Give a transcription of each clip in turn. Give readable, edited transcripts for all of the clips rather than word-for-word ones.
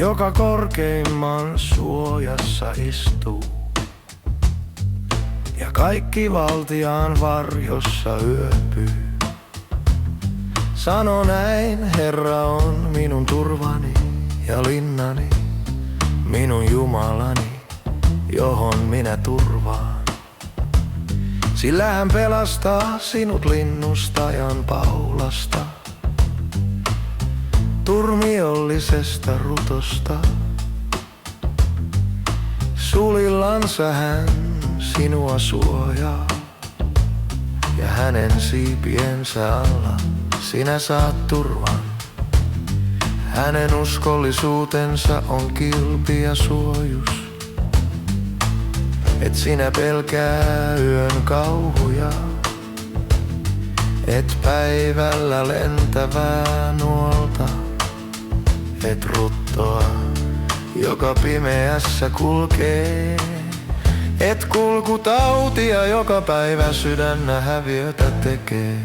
joka korkeimman suojassa istuu. Ja kaikki valtiaan varjossa yöpyy. Sano näin, Herra on minun turvani ja linnani, minun Jumalani, johon minä turvaan. Sillä hän pelastaa sinut linnustajan paulasta, turmiollisesta rutosta. Sulillansa hän sinua suojaa, ja hänen siipiensä alla sinä saat turvan. Hänen uskollisuutensa on kilpi ja suojus, et sinä pelkää yön kauhuja, et päivällä lentävää nuolta, et ruttoa, joka pimeässä kulkee, et kulkutautia, joka päivä sydännä häviötä tekee.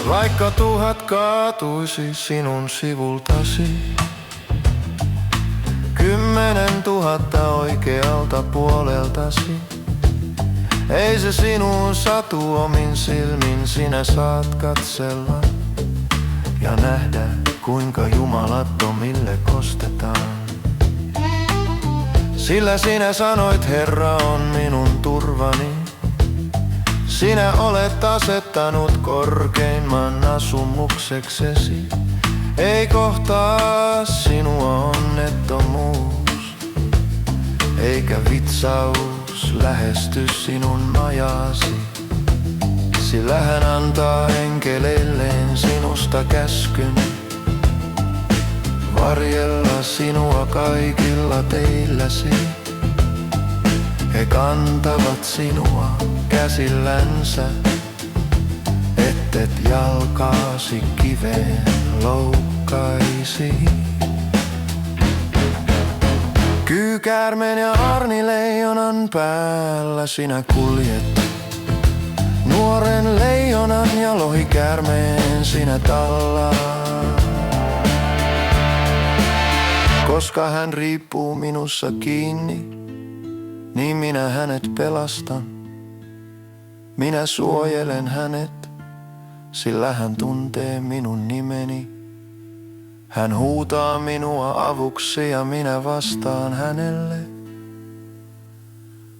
Vaikka 1000 kaatuisi sinun sivultasi, 10 000 oikealta puoleltasi, ei se sinuun satu, omin silmin sinä saat katsella ja nähdä, kuinka jumalattomille kostetaan. Sillä sinä sanoit, Herra on minun turvani. Sinä olet asettanut korkeimman asumukseksesi. Ei kohtaa sinua onnettomuus, eikä vitsaus lähesty sinun majaasi. Sillä hän antaa enkeleilleen sinusta käskyn, varjella sinua kaikilla teilläsi. He kantavat sinua käsillänsä, ettet jalkaasi kiveen loukkaisi. Kyykäärmeen ja arnileijonan päällä sinä kuljet, nuoren leijonan ja lohikäärmeen sinä tallaat. Koska hän riippuu minussa kiinni, niin minä hänet pelastan. Minä suojelen hänet, sillä hän tuntee minun nimeni. Hän huutaa minua avuksi ja minä vastaan hänelle.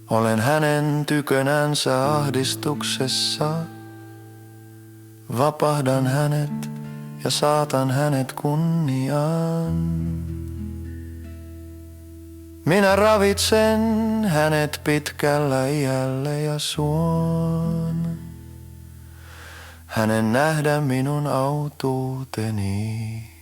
Olen hänen tykönänsä ahdistuksessa. Vapahdan hänet ja saatan hänet kunniaan. Minä ravitsen hänet pitkällä iällä ja suon hänen nähdä minun autuuteni.